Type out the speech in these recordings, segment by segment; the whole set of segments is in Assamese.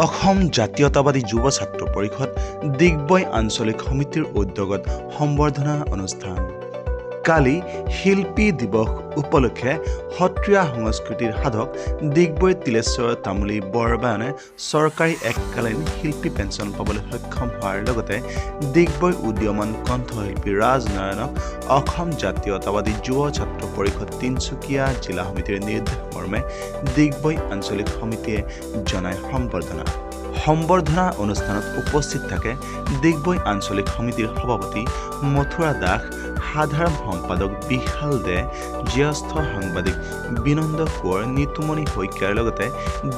অসম জাতীয়তাবাদী যুৱ ছাত্ৰ পৰিষদ ডিগবৈ আঞ্চলিক সমিতিৰ উদ্যোগত সম্বৰ্ধনা অনুষ্ঠান। কালি শিল্পী দিৱস উপলক্ষে সত্ৰীয়া সংস্কৃতিৰ সাধক ডিগবৈ তিলেশ্বৰ তামুলী বৰবায়নে চৰকাৰী এককালীন শিল্পী পেঞ্চন পাবলৈ সক্ষম হোৱাৰ লগতে ডিগবৈ উদীয়মান কণ্ঠশিল্পী ৰাজ নাৰায়ণক অসম জাতীয়তাবাদী যুৱ ছাত্ৰ পৰিষদ তিনিচুকীয়া জিলা সমিতিৰ নিৰ্দেশ মৰ্মে ডিগবৈ আঞ্চলিক সমিতিয়ে জনায় সম্বৰ্ধনা অনুষ্ঠানত উপস্থিত থাকে ডিগবৈ আঞ্চলিক সমিতিৰ সভাপতি মথুৰা দাস, সাধাৰণ সম্পাদক বিশাল দে, জ্যেষ্ঠ সাংবাদিক বিনন্দ কোঁৱৰ, নিতুমণি শইকীয়াৰ লগতে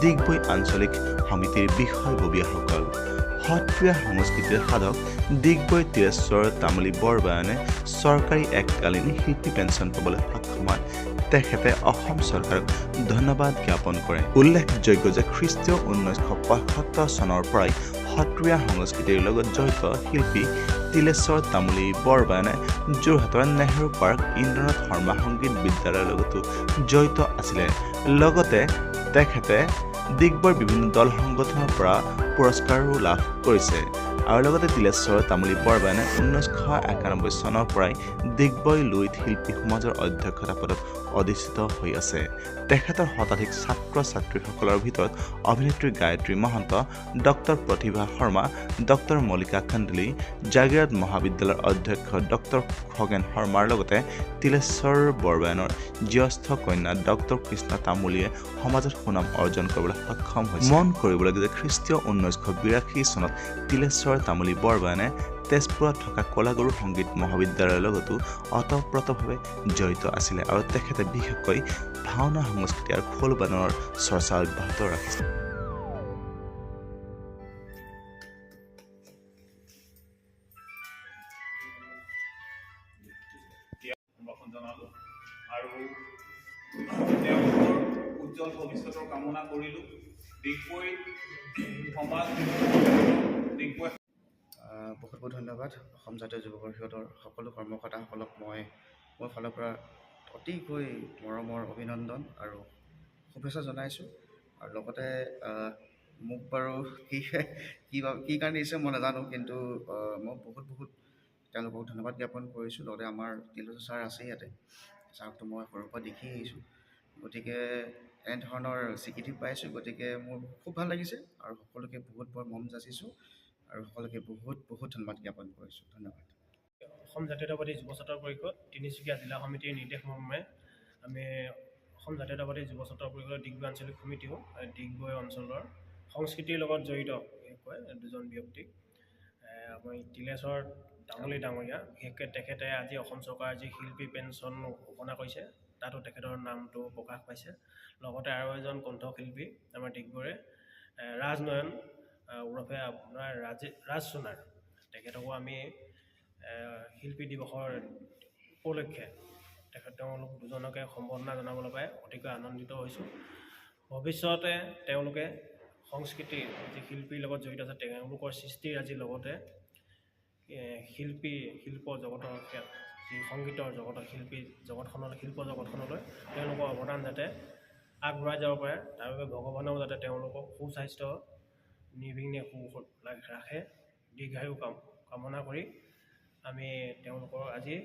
ডিগবৈ আঞ্চলিক সমিতিৰ বিষয়ববীয়াসকল। সত্ৰীয়া সংস্কৃতিৰ সাধক ডিগবৈ তিলেশ্বৰ তামুলী বৰবায়নে চৰকাৰী এককালীন শিল্পী পেঞ্চন পাবলৈ সক্ষম হয়। তেখেতে অসম চৰকাৰক ধন্যবাদ জ্ঞাপন কৰে। উল্লেখযোগ্য যে খ্ৰীষ্টীয় 1975 চনৰ পৰাই সত্ৰীয়া সংস্কৃতিৰ লগত জড়িত শিল্পী তিলেশ্বৰ তামুলী বৰবায়নে যোৰহাটৰ নেহৰু পাৰ্ক ইন্দ্ৰনাথ শৰ্মা সংগীত বিদ্যালয়ৰ লগতো জড়িত আছিলে। লগতে তেখেতে ডিগবৈৰ বিভিন্ন দল সংগঠনৰ পৰা পুৰস্কাৰো লাভ কৰিছে। আৰু লগতে তিলেশ্বৰ তামুলী বৰবায়নে 1991 চনৰ পৰাই ডিগবৈ লুইত শিল্পী সমাজৰ অধ্যক্ষতা পদত অধিষ্ঠিত হৈ আছে। তেখেতৰ শতাধিক ছাত্ৰ ছাত্ৰীসকলৰ ভিতৰত অভিনেত্ৰী গায়ত্ৰী মহন্ত, ডক্টৰ প্ৰতিভা শৰ্মা, ডক্টৰ মল্লিকা কান্দিলি, জাগিৰাট মহাবিদ্যালয়ৰ অধ্যক্ষ ডক্টৰ খগেন শৰ্মাৰ লগতে তিলেশ্বৰ বৰবায়নৰ জ্যেষ্ঠ কন্যা ডক্টৰ কৃষ্ণা তামুলীয়ে সমাজত সুনাম অৰ্জন কৰিবলৈ সক্ষম হৈছে। মন কৰিবলগীয়া যে খ্ৰীষ্টীয় 1982 চনত তিলেশ্বৰ তামুলী বৰবায়নে তেজপুৰত থকা কলাগুৰু সংগীত মহাবিদ্যালয়ৰ লগতো অতঃপ্ৰতভাৱে জড়িত আছিলে আৰু তেখেতে বিশেষকৈ ভাওনা সংস্কৃতি আৰু খোল বাদনৰ চৰ্চা অব্যাহত ৰাখিছে। আৰু তেওঁলোকৰ উজ্জ্বল ভৱিষ্যতৰ কামনা কৰিলোঁ। ডিগবৈ সমাজ ডিগবৈ বহুত বহুত ধন্যবাদ। অসম জাতীয় যুৱ পৰিষদৰ সকলো কৰ্মকৰ্তাসকলক মই মোৰ ফালৰ পৰা অতিকৈ মৰমৰ অভিনন্দন আৰু শুভেচ্ছা জনাইছোঁ। আৰু লগতে মোক বাৰু কি কাৰণে দিছে মই নাজানো, কিন্তু মই বহুত তেওঁলোকক ধন্যবাদ জ্ঞাপন কৰিছোঁ। লগতে আমাৰ তিলেশ্বৰ ছাৰ আছে ইয়াতে, ছাৰকতো মই সৰুৰ পৰা দেখি আহিছোঁ, গতিকে এনেধৰণৰ স্বীকৃতি পাইছোঁ। গতিকে মোৰ খুব ভাল লাগিছে আৰু সকলোকে বহুত মৰম যাচিছোঁ আৰু সকলোকে বহুত ধন্যবাদ জ্ঞাপন কৰিছোঁ। ধন্যবাদ। অসম জাতীয়তাবাদী যুৱ ছাত্ৰ পৰিষদ তিনিচুকীয়া জিলা সমিতিৰ নিৰ্দেশ মৰ্মে আমি অসম জাতীয়তাবাদী যুৱ ছাত্ৰ পৰিষদৰ ডিগবৈ আঞ্চলিক সমিতিও ডিগবৈ অঞ্চলৰ সংস্কৃতিৰ লগত জড়িত বিশেষকৈ দুজন ব্যক্তিক আমি তিলেশ্বৰ তামুলী ডাঙৰীয়া, বিশেষকৈ তেখেতে আজি অসম চৰকাৰৰ যি শিল্পী পেঞ্চন ঘোষণা কৰিছে তাতো তেখেতৰ নামটো প্ৰকাশ পাইছে। লগতে আৰু এজন কণ্ঠশিল্পী আমাৰ ডিগবৈৰে ৰাজ নয়ন ওৰফে আপোনাৰ ৰাজ সোণাৰ, তেখেতকো আমি শিল্পী দিৱসৰ উপলক্ষে তেওঁলোক দুজনকে সম্বৰ্ধনা জনাবলৈ পাই অতিকৈ আনন্দিত হৈছোঁ। ভৱিষ্যতে তেওঁলোকে সংস্কৃতিৰ যি শিল্পীৰ লগত জড়িত আছে তেওঁলোকৰ সৃষ্টিৰাজিৰ লগতে শিল্প জগতৰ যি সংগীতৰ জগতৰ শিল্পী জগতখনলৈ শিল্প জগতখনলৈ তেওঁলোকৰ অৱদান যাতে আগবঢ়াই যাব পাৰে, তাৰ বাবে ভগৱানেও যাতে তেওঁলোকক সুস্বাস্থ্য নিৰ্বিঘ্নে ৰাখে, দীৰ্ঘায়ু কামনা কৰি আমি তেওঁলোকৰ আজি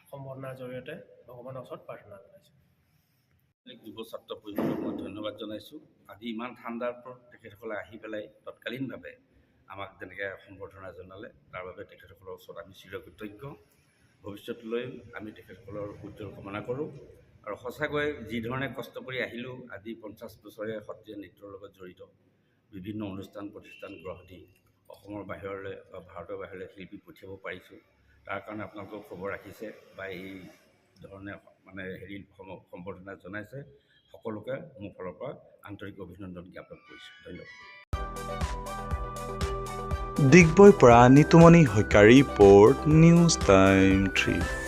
সম্বৰ্ধনাৰ জৰিয়তে ভগৱানৰ ওচৰত প্ৰাৰ্থনা জনাইছোঁ। যুৱ ছাত্ৰ পৰিষদক মই ধন্যবাদ জনাইছোঁ। আজি ইমান ঠাণ্ডাৰ ওপৰত তেখেতসকলে আহি পেলাই তৎকালীনভাৱে আমাক যেনেকৈ সম্বৰ্ধনা জনালে তাৰ বাবে তেখেতসকলৰ ওচৰত আমি চিৰকৃতজ্ঞ। ভৱিষ্যতলৈ আমি তেখেতসকলৰ উজ্জ্বল কামনা কৰোঁ। আৰু সঁচাকৈ যিধৰণে কষ্ট কৰি আহিলোঁ, আজি 50 বছৰীয়া সত্ৰীয়া নৃত্যৰ লগত জড়িত বিভিন্ন অনুষ্ঠান প্ৰতিষ্ঠান গঢ় দি অসমৰ বাহিৰলৈ বা ভাৰতৰ বাহিৰলৈ শিল্পী পঠিয়াব পাৰিছোঁ। তাৰ কাৰণে আপোনালোকক খবৰ ৰাখিছে বা এই ধৰণে সম্বৰ্ধনা জনাইছে, সকলোকে মোৰ ফালৰ পৰা আন্তৰিক অভিনন্দন জ্ঞাপন কৰিছোঁ। ধন্যবাদ। ডিগবৈৰ পৰা নিতুমণি শইকীয়াৰ ৰিপৰ্ট, নিউজ টাইম 3।